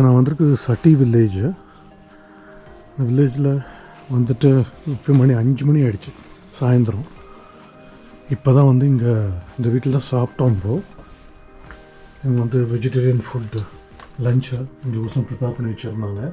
இப்போ நான் வந்திருக்குது சட்டி வில்லேஜ். இந்த வில்லேஜில் வந்துட்டு இப்போ மணி 5 மணி ஆகிடுச்சு சாயந்தரம். இப்போ தான் வந்து இங்கே இந்த வீட்டில் தான் சாப்பிட்டோம். இங்கே வந்து வெஜிடேரியன் ஃபுட்டு லஞ்சை எங்களுக்கோசம் ப்ரிப்பேர் பண்ணி வச்சுருந்தாங்க.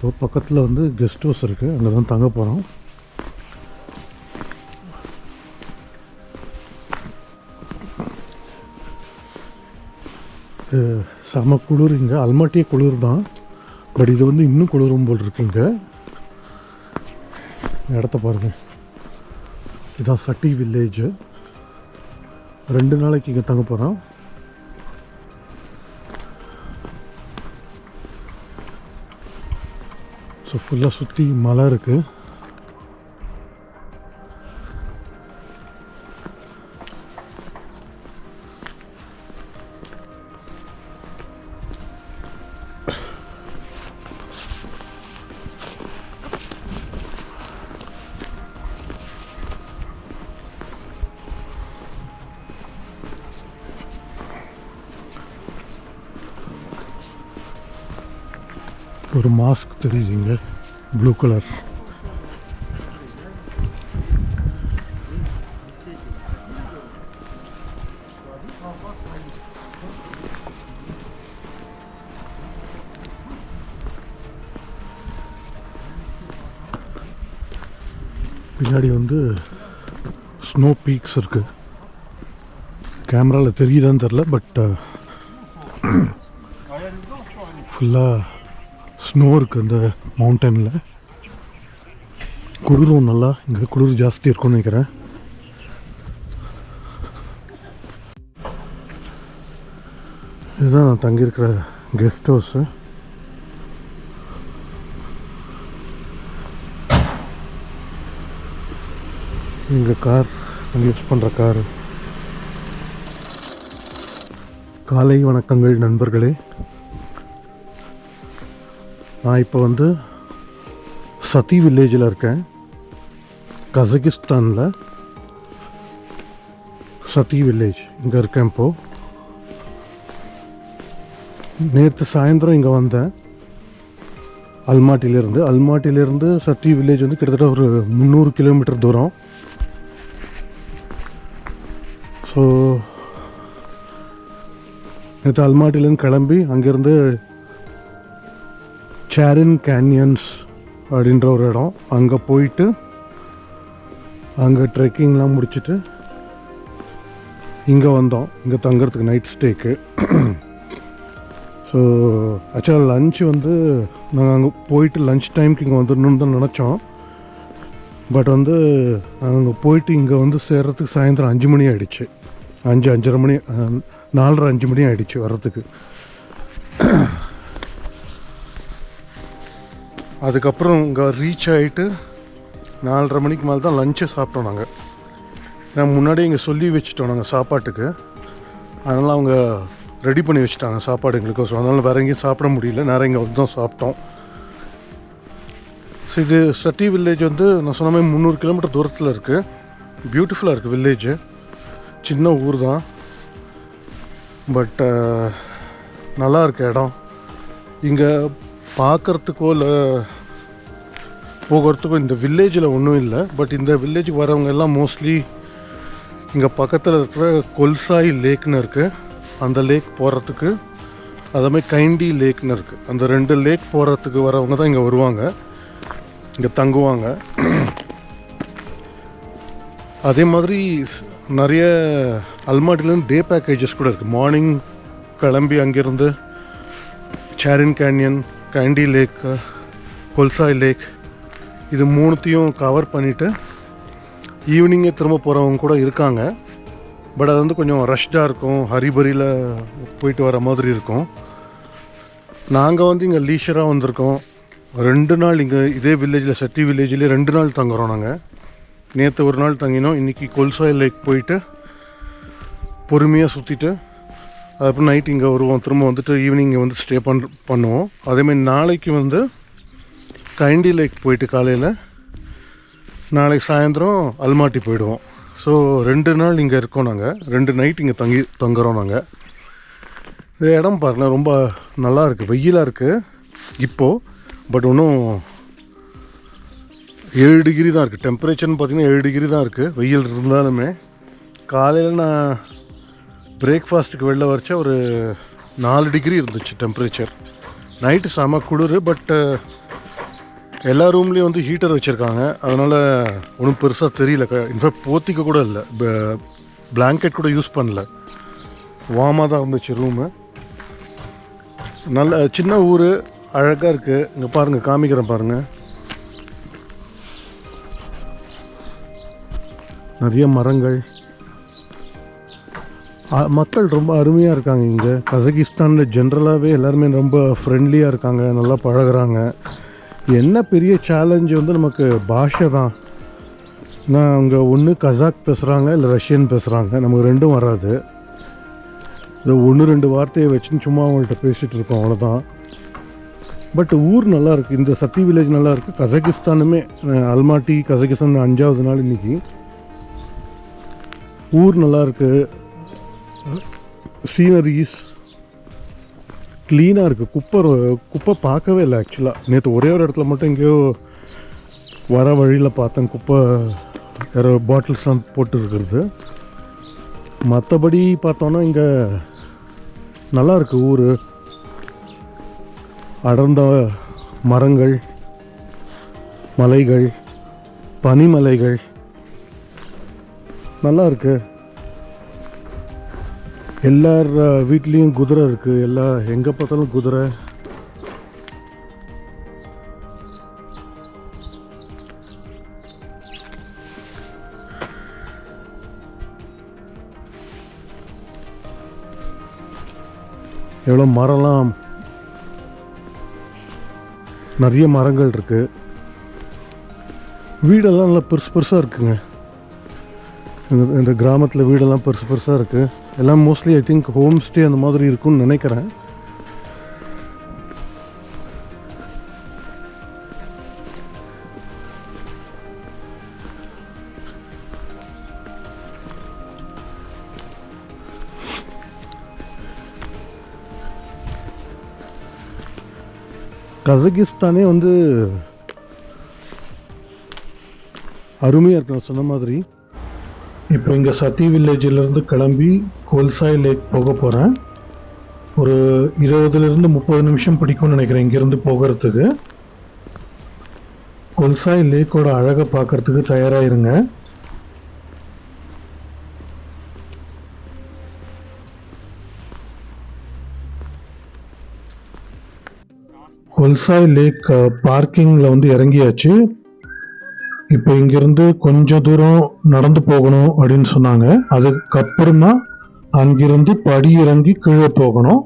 இப்போ பக்கத்தில் வந்து கெஸ்ட் ஹவுஸ் இருக்குது, அங்கே தான் தங்க போகிறோம். செம குளிர் இங்கே, அல்மாட்டியே குளிர் தான். பட் இது வந்து இன்னும் குளிரும் போல் இருக்குங்க. இடத்த பாருங்கள், இதுதான் சட்டி வில்லேஜு. 2 நாளைக்கு இங்கே தங்க போகிறோம். ஸோ ஃபுல்லாக சுற்றி மலை இருக்குது. ஒரு மாஸ்க் தெரியுதுங்க, ப்ளூ கலர். பின்னாடி வந்து ஸ்னோ பீக்ஸ் இருக்குது. கேமராவில் தெரியுதான்னு தெரில, பட் ஃபுல்லாக ஸ்னோ இருக்குது அந்த மவுண்டனில். குளிரும் நல்லா, இங்கே குளிர் ஜாஸ்தி இருக்கும்னு நினைக்கிறேன். இதுதான் நான் தங்கியிருக்கிற கெஸ்ட் ஹவுஸு. இங்கே கார் நாங்கள் யூஸ் பண்ணுற காரு. காலை வணக்கங்கள் நண்பர்களே. நான் இப்போ வந்து சத்தி வில்லேஜில் இருக்கேன், கசகிஸ்தானில். சத்தி வில்லேஜ் இங்கே இருக்கேன் இப்போது. நேற்று சாயந்தரம் இங்கே வந்தேன் அல்மாட்டிலேருந்து சத்தி வில்லேஜ் வந்து கிட்டத்தட்ட ஒரு 300 கிலோமீட்டர் தூரம். ஸோ நேற்று அல்மாட்டிலேருந்து கிளம்பி அங்கேருந்து சேரின் கேன்யன்ஸ் அப்படின்ற ஒரு இடம், அங்கே போயிட்டு அங்கே ட்ரெக்கிங்லாம் முடிச்சுட்டு இங்கே வந்தோம், இங்கே தங்கிறதுக்கு நைட் ஸ்டேக்கு. ஸோ ஆக்சுவலாக லன்ச் வந்து நாங்கள் அங்கே போயிட்டு லன்ச் டைமுக்கு இங்கே வந்துடணுன்னு தான் நினச்சோம். பட் வந்து நாங்கள் அங்கே போயிட்டு இங்கே வந்து சேர்கிறதுக்கு சாயந்தரம் 5 மணி ஆகிடுச்சு. 5:30 மணி, 4:30-5 மணி ஆகிடுச்சு வர்றதுக்கு. அதுக்கப்புறம் இங்கே ரீச் ஆகிட்டு 4:30 மணிக்கு மேலே தான் லஞ்சை சாப்பிட்டோம். நாங்கள் முன்னாடியே இங்கே சொல்லி வச்சுட்டோம் நாங்கள் சாப்பாட்டுக்கு. அதனால் அவங்க ரெடி பண்ணி வச்சுட்டாங்க சாப்பாடு எங்களுக்கு. ஸோ அதனால் வேறு எங்கேயும் சாப்பிட முடியல, நேரம் இங்கே வந்து தான் சாப்பிட்டோம். ஸோ இது சட்டி வில்லேஜ் வந்து நான் சொன்ன மாதிரி 300 கிலோமீட்டர் தூரத்தில் இருக்குது. பியூட்டிஃபுல்லாக இருக்குது வில்லேஜு. சின்ன ஊர் தான், பட் நல்லா இருக்கு இடம். இங்கே பார்க்குறதுக்கோ இல்லை போகிறதுக்கோ இந்த வில்லேஜில் ஒன்றும் இல்லை. பட் இந்த வில்லேஜுக்கு வரவங்க எல்லாம் மோஸ்ட்லி இங்கே பக்கத்தில் இருக்கிற கொல்சாய் லேக்னு இருக்குது, அந்த லேக் போகிறதுக்கு, அதேமாதிரி கைண்டி லேக்னு இருக்குது, அந்த 2 லேக் போகிறதுக்கு வரவங்க தான் இங்கே வருவாங்க, இங்கே தங்குவாங்க. அதே மாதிரி நிறைய அல்மாட்டிலேருந்து டே பேக்கேஜஸ் கூட இருக்குது. மார்னிங் கிளம்பி அங்கேருந்து சேரின் கேன்யன், கைண்டி லேக், கொல்சாய் லேக், இது 3த்தையும் கவர் பண்ணிவிட்டு ஈவினிங்கே திரும்ப போகிறவங்க கூட இருக்காங்க. பட் அது வந்து கொஞ்சம் ரஷ்டாக இருக்கும், ஹரிபரியில் போயிட்டு வர மாதிரி இருக்கும். நாங்கள் வந்து இங்கே லீஷராக வந்திருக்கோம். 2 நாள் இங்கே இதே வில்லேஜில் சத்தி வில்லேஜ்லேயே 2 நாள் தங்குறோம். நாங்கள் நேற்று ஒரு நாள் தங்கினோம். இன்றைக்கி கொல்சாய் லேக் போயிட்டு பொறுமையாக சுற்றிட்டு அதுக்கப்புறம் நைட் இங்கே வருவோம். திரும்ப வந்துட்டு ஈவினிங் இங்கே வந்து ஸ்டே பண்ணுவோம். அதேமாதிரி நாளைக்கு வந்து கைண்டி லேக் போயிட்டு காலையில் நாளைக்கு சாயந்தரம் அல்மாட்டி போயிடுவோம். ஸோ 2 நாள் இங்கே இருக்கோம். நாங்கள் 2 நைட் இங்கே தங்குறோம். நாங்கள் இந்த இடம் பாருங்கள், ரொம்ப நல்லா இருக்குது. வெயிலாக இருக்குது இப்போது, பட் இன்னும் 7 டிகிரி தான் இருக்குது. டெம்பரேச்சர்னு பார்த்திங்கன்னா 7 டிகிரி தான் இருக்குது. வெயில் இருந்தாலுமே காலையில் நான் பிரேக்ஃபாஸ்ட்டுக்கு வெளில வரைச்சா ஒரு 4 டிகிரி இருந்துச்சு டெம்பரேச்சர். நைட்டு செம குளிர். பட்டு எல்லா ரூம்லேயும் வந்து ஹீட்டர் வச்சுருக்காங்க. அதனால் ஒன்றும் பெருசாக தெரியல. இன்ஃபேக்ட் போத்திக்க கூட இல்லை, பிளாங்கெட் கூட யூஸ் பண்ணல. வார்மாக தான் இருந்துச்சு ரூமு. நல்ல சின்ன ஊர், அழகாக இருக்குது. இங்கே பாருங்கள், காமிக்கிறேன் பாருங்கள். நிறைய மரங்கள், மக்கள் ரொம்ப அருமையாக இருக்காங்க. இங்கே கசகிஸ்தானில் ஜென்ரலாகவே எல்லாருமே ரொம்ப ஃப்ரெண்ட்லியாக இருக்காங்க, நல்லா பழகுறாங்க. என்ன பெரிய சேலஞ்சு வந்து நமக்கு பாஷை தான். நான் அவங்க ஒன்று கசாக் பேசுகிறாங்க, இல்லை ரஷ்யன் பேசுகிறாங்க. நமக்கு ரெண்டும் வராது. இந்த 1-2 வார்த்தையை வச்சுன்னு சும்மா அவங்கள்ட்ட பேசிகிட்டு இருக்கோம், அவ்வளோதான். பட் ஊர் நல்லாயிருக்கு. இந்த சத்தி வில்லேஜ் நல்லாயிருக்கு. கசகிஸ்தானுமே, அல்மாட்டி கசகிஸ்தான் 5வது நாள் இன்றைக்கி. ஊர் நல்லாயிருக்கு. சீனரிஸ் க்ளீனாக இருக்குது. குப்பை பார்க்கவே இல்லை ஆக்சுவலாக. நேற்று ஒரே ஒரு இடத்துல மட்டும் எங்கேயோ வர வழியில் பார்த்தேன், குப்பை யாரோ பாட்டில்ஸ்லாம் போட்டு இருக்கிறது. மற்றபடி பார்த்தோன்னா இங்கே நல்லாயிருக்கு ஊர். அடர்ந்த மரங்கள், மலைகள், பனிமலைகள் நல்லா இருக்கு. எல்லார் வீட்லேயும் குதிரை இருக்குது. எங்கே பார்த்தாலும் குதிரை. எவ்வளோ மரம்லாம், நிறைய மரங்கள் இருக்குது. வீடெல்லாம் நல்லா பெருசாக இருக்குங்க. இந்த கிராமத்தில் வீடெல்லாம் பெருசாக இருக்குது. எல்லாம் mostly I think home stay அந்த மாதிரி இருக்குன்னு நினைக்கிறேன். கசகிஸ்தானே வந்து அருமையாக இருக்கு. நான் சொன்ன மாதிரி இப்போ இங்கே சத்தி வில்லேஜிலேருந்து கிளம்பி கொல்சாய் லேக் போக போகிறேன். ஒரு 20-30 நிமிஷம் பிடிக்கும்னு நினைக்கிறேன் இங்கேருந்து போகிறதுக்கு. கொல்சாய் லேக்கோட அழகை பார்க்குறதுக்கு தயாராகிருங்க. கொல்சாய் லேக் பார்க்கிங்கில் வந்து இறங்கியாச்சு. இப்போ இங்கிருந்து கொஞ்சம் தூரம் நடந்து போகணும் அப்படின்னு சொன்னாங்க. அதுக்கப்புறமா அங்கிருந்து படி இறங்கி கீழே போகணும்.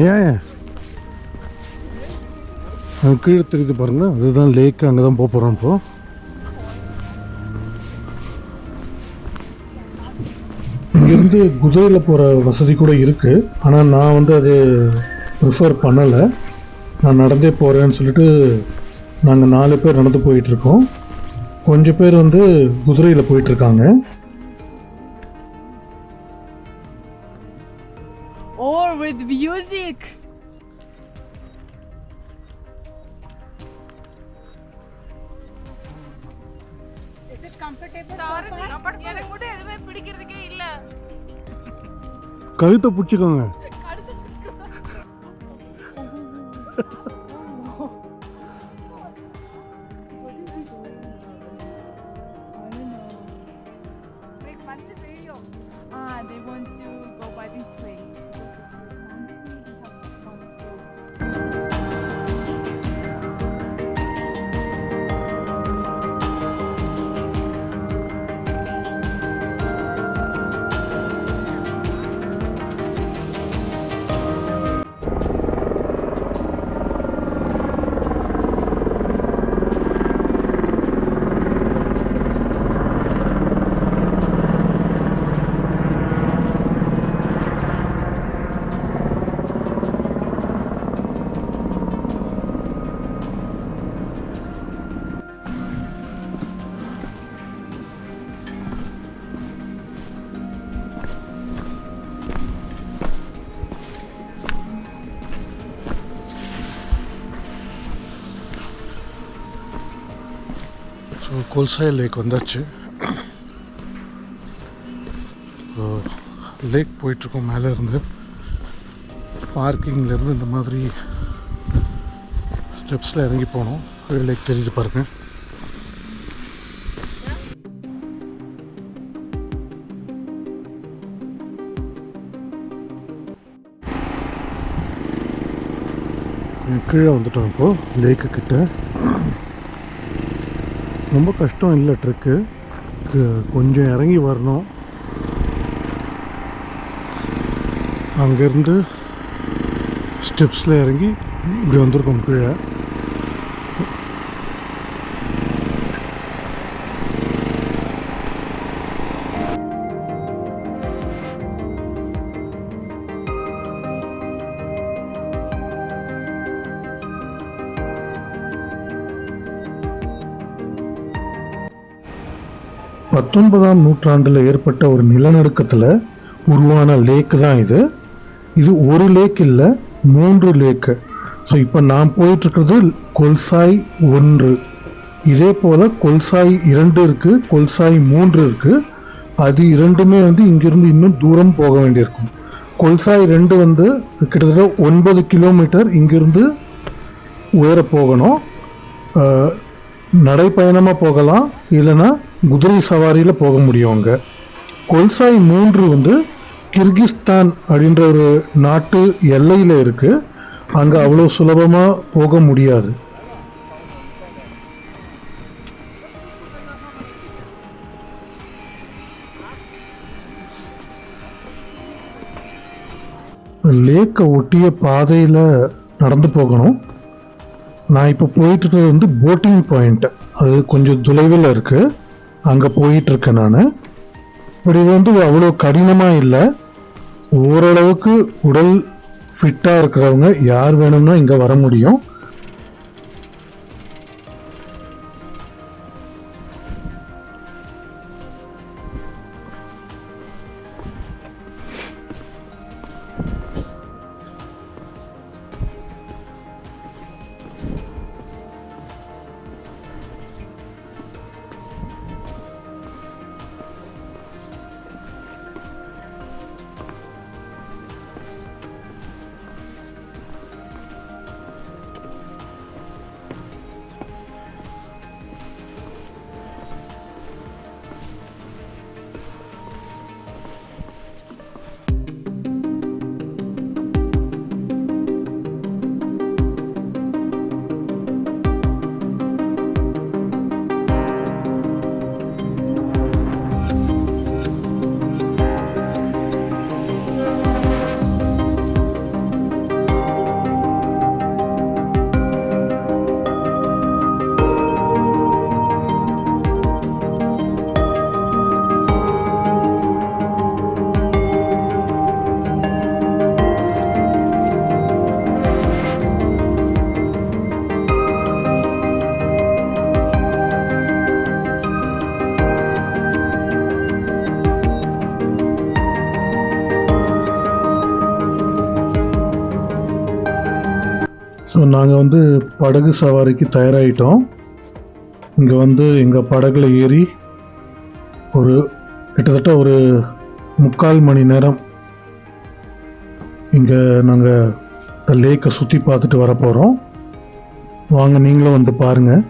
ஏன் கீழே தெரியுது பாருங்க, அதுதான் லேக். அங்கே தான் போக போகிறோம். இப்போ இங்கேருந்து குதிரையில் போகிற வசதி கூட இருக்குது. ஆனால் நான் வந்து அது ப்ரிஃபர் பண்ணலை. நான் நடந்தே போகிறேன்னு சொல்லிட்டு நாங்கள் 4 பேர் நடந்து போயிட்டுருக்கோம். கொஞ்சம் பேர் வந்து குதிரையில் போயிட்டுருக்காங்க. Or with music. Is it comfortable? எனக்கு மட்டும் எதுவுமே பிடிக்கிறதுக்கே இல்ல. கழுத்தை பிடிச்சிக்கோங்க. ஸோ கொல்சாய் லேக் வந்தாச்சு. லேக் போயிட்டுருக்கோம். மேலே இருந்து பார்க்கிங்லேருந்து இந்த மாதிரி ஸ்டெப்ஸில் இறங்கி போனோம். லேக் தெரியுது பாருங்கள். கீழே வந்துட்டோம். இப்போது லேக்கு கிட்ட ரொம்ப கஷ்டம் இல்லை. ட்ரெக்கு கொஞ்சம் இறங்கி வரணும். அங்கேருந்து ஸ்டெப்ஸில் இறங்கி இப்படி வந்திருக்கோம் கீழே. பத்தொன்பதாம் நூற்றாண்டில் ஏற்பட்ட ஒரு நிலநடுக்கத்தில் உருவான லேக்கு தான் இது. இது ஒரு லேக் இல்லை, 3 லேக்கு. ஸோ இப்போ நான் போயிட்டுருக்கிறது கொல்சாய் 1. இதே போல் கொல்சாய் 2 இருக்குது, கொல்சாய் 3 இருக்குது. அது இரண்டுமே இங்கேருந்து இன்னும் தூரம் போக வேண்டியிருக்கும். கொல்சாய் 2 கிட்டத்தட்ட 9 கிலோமீட்டர் இங்கிருந்து உயர போகணும். நடைப்பயணமாக போகலாம், இல்லைன்னா குதிரை சவாரியில் போக முடியும். அங்கே கொல்சாய் 3 கிர்கிஸ்தான் அப்படின்ற ஒரு நாட்டு எல்லையில் இருக்குது. அங்கே அவ்வளோ சுலபமாக போக முடியாது. லேக்கை ஒட்டிய பாதையில் நடந்து போகணும். நான் இப்போ போயிட்டு இருக்கிறது போட்டிங் பாயிண்ட். அது கொஞ்சம் தொலைவில் இருக்குது. அங்கே போயிட்டுருக்கேன் நான். பட் இது அவ்வளோ கடினமாக இல்லை. ஓரளவுக்கு உடல் ஃபிட்டாக இருக்கிறவங்க யார் வேணும்னா இங்கே வர முடியும். ஸோ நாங்கள் படகு சவாரிக்கு தயாராகிட்டோம். இங்கே எங்கள் படகுல ஏறி கிட்டத்தட்ட ஒரு 3/4 மணி நேரம் இங்கே நாங்கள் லேக்கை சுற்றி பார்த்துட்டு வர போகிறோம். வாங்க நீங்களும் பாருங்கள்.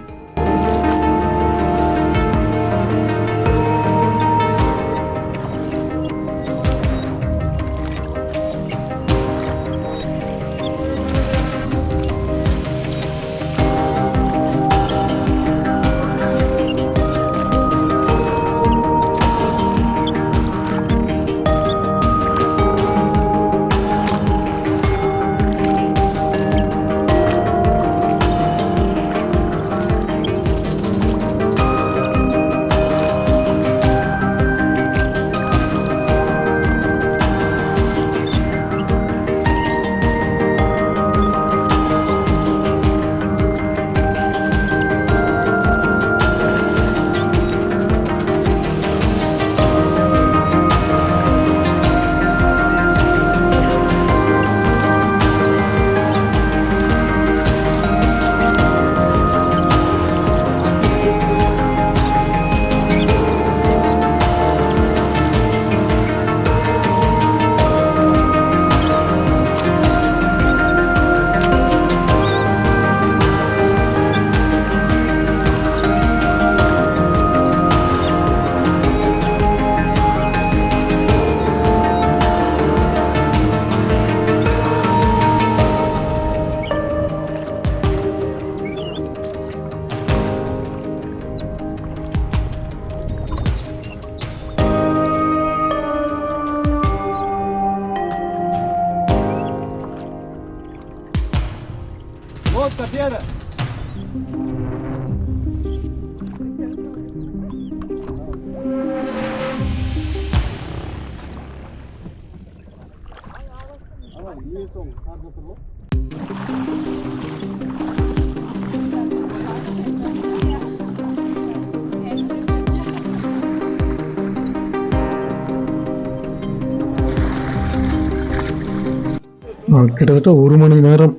கிட்டத்தட்ட 1 மணி நேரம்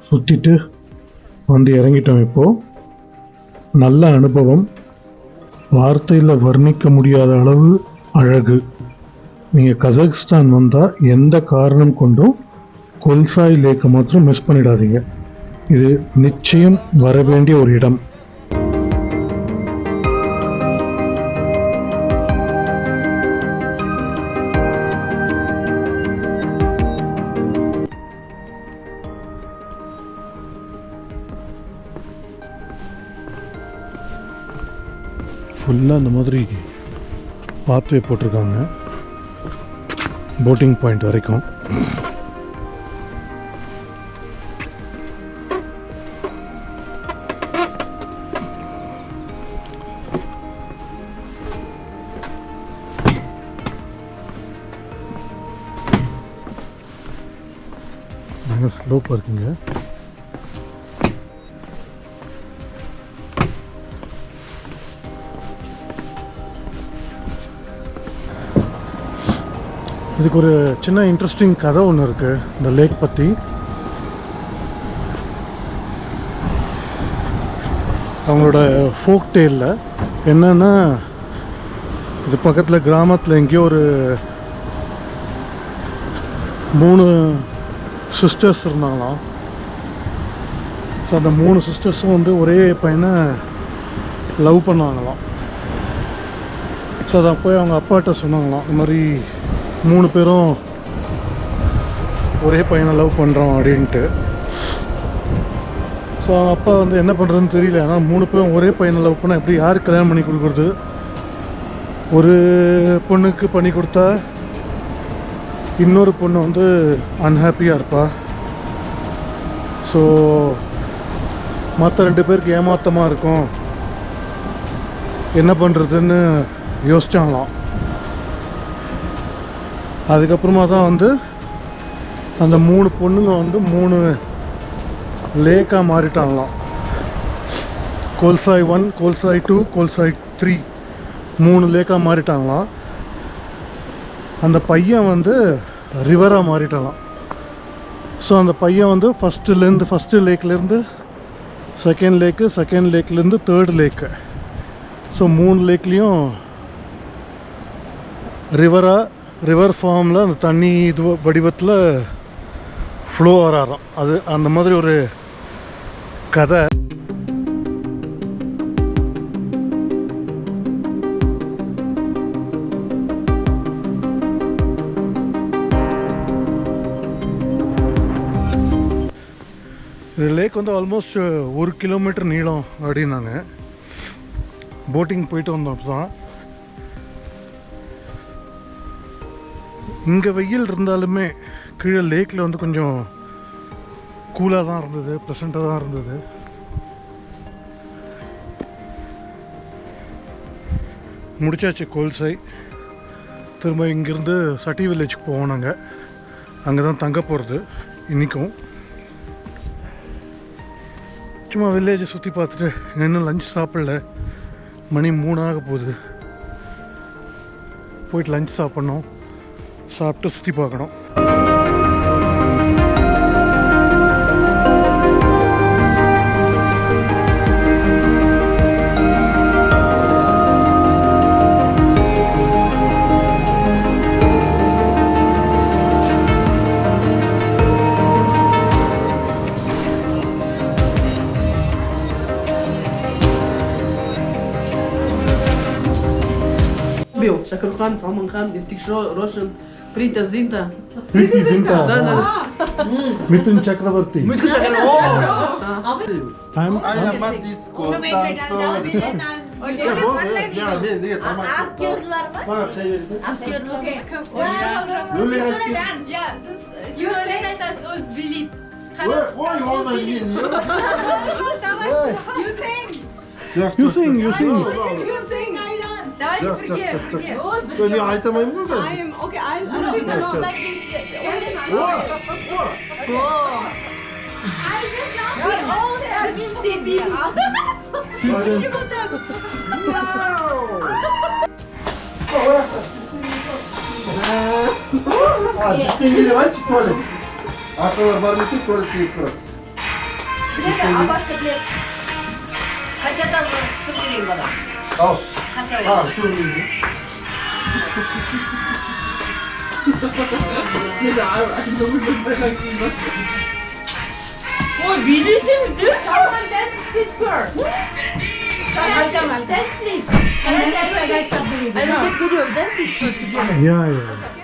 சுற்றிட்டு வந்து இறங்கிட்டோம். இப்போது நல்ல அனுபவம், வார்த்தையில் வர்ணிக்க முடியாத அளவு அழகு. நீங்கள் கசக்ஸ்தான் வந்தால் எந்த காரணம் கொண்டும் கொல்சாய் லேக்கை மாத்திரம் மிஸ் பண்ணிடாதீங்க. இது நிச்சயம் வர வேண்டிய ஒரு இடம். ஃபுல்லாக இந்த மாதிரி பாத்வே போட்டிருக்காங்க போட்டிங் பாயிண்ட் வரைக்கும். ஸ்லோப்பாக இருக்குங்க. இதுக்கு ஒரு சின்ன இன்ட்ரெஸ்டிங் கதை ஒன்று இருக்குது இந்த லேக் பற்றி. அவங்களோட ஃபோக் டேலில் என்னென்னா, இது பக்கத்தில் கிராமத்தில் எங்கேயோ ஒரு 3 சிஸ்டர்ஸ் இருந்தாங்களாம். ஸோ அந்த 3 சிஸ்டர்ஸும் வந்து ஒரே பையனை லவ் பண்ணாங்களாம். ஸோ அதை போய் அவங்க அப்பாட்ட சொன்னாங்களாம், இந்த மாதிரி 3 பேரும் ஒரே பையனை லவ் பண்ணுறோம் அப்படின்ட்டு. ஸோ அவங்க அப்பா வந்து என்ன பண்ணுறதுன்னு தெரியல. ஆனால் 3 பேரும் ஒரே பையனை லவ் பண்ணால் எப்படி, யார் கல்யாணம் பண்ணி கொடுக்குறது? ஒரு பொண்ணுக்கு பண்ணி கொடுத்தா இன்னொரு பொண்ணு வந்து அன்ஹாப்பியாக இருப்பா. ஸோ மற்ற 2 பேருக்கு ஏமாத்தமாக இருக்கும். என்ன பண்ணுறதுன்னு யோசிச்சாங்களாம். அதுக்கப்புறமா தான் வந்து அந்த 3 பொண்ணுங்க வந்து 3 லேக்காக மாறிட்டாங்களாம். கோல்சாய் 1, கோல்சாய் 2, கோல்சாய் 3 3 லேக்காக மாறிட்டாங்களாம். அந்த பையன் வந்து ரிவராக மாறிட்டாங்களாம். ஸோ அந்த பையன் வந்து ஃபஸ்ட்டு லேக்லேருந்து செகண்ட் லேக்கு, செகண்ட் லேக்லேருந்து தேர்ட் லேக்கு. ஸோ 3 லேக்லேயும் ரிவர் ஃபார்மில் அந்த தண்ணி இது வடிவத்தில் ஃப்ளோ ஆகிறாராம். அது அந்த மாதிரி ஒரு கதை. இது லேக் வந்து ஆல்மோஸ்ட் 1 கிலோமீட்டர் நீளம் அப்படின்னாங்க. போட்டிங் போயிட்டு வந்தோம். அப்போ தான் இங்கே வெயில் இருந்தாலுமே கீழே லேக்கில் வந்து கொஞ்சம் கூலாக தான் இருந்தது, ப்ளசண்ட்டாக தான் இருந்தது. முடிச்சாச்சு கோல்சாய். திரும்ப இங்கேருந்து சட்டி வில்லேஜுக்கு போவோம். நாங்கள் அங்கே தான் தங்க போகிறது இன்றைக்கும். சும்மா வில்லேஜை சுற்றி பார்த்துட்டு, இன்னும் லஞ்ச் சாப்பிடல, மணி 3 ஆக போகுது. போயிட்டு லஞ்ச் சாப்பிட்ணும், சாப்பிட்டு சுற்றி பார்க்கணும். شكل خان عمر خان يديك شو روشن بريتا زينتا ಪ್ರೀತಿ Zinta لا لا Mithun Chakraborty. ممكن شكل Ama diskordan sonra. Aktörler var. Bana bir şey verirsin. Aktörler. Böyle Dance. Ja, es ist so nett, dass und Billy Ой, ona geliyor. You sing. You sing, you sing. You sing. Давайте Чак, чак, чак, чак. припев. Ben aytamayım mı ben? Okay, I'll sing along like this. We all should sing. А, чистенький давайте туалет. Арқалар барбекю, туалет келіп тұрады. А başka bir kaçadan sıfır gireyim bana. Al. Ha, şunu yiyeyim. Someone dance this girl. Dance please. I will get video. Dance with her together. Yeah, yeah.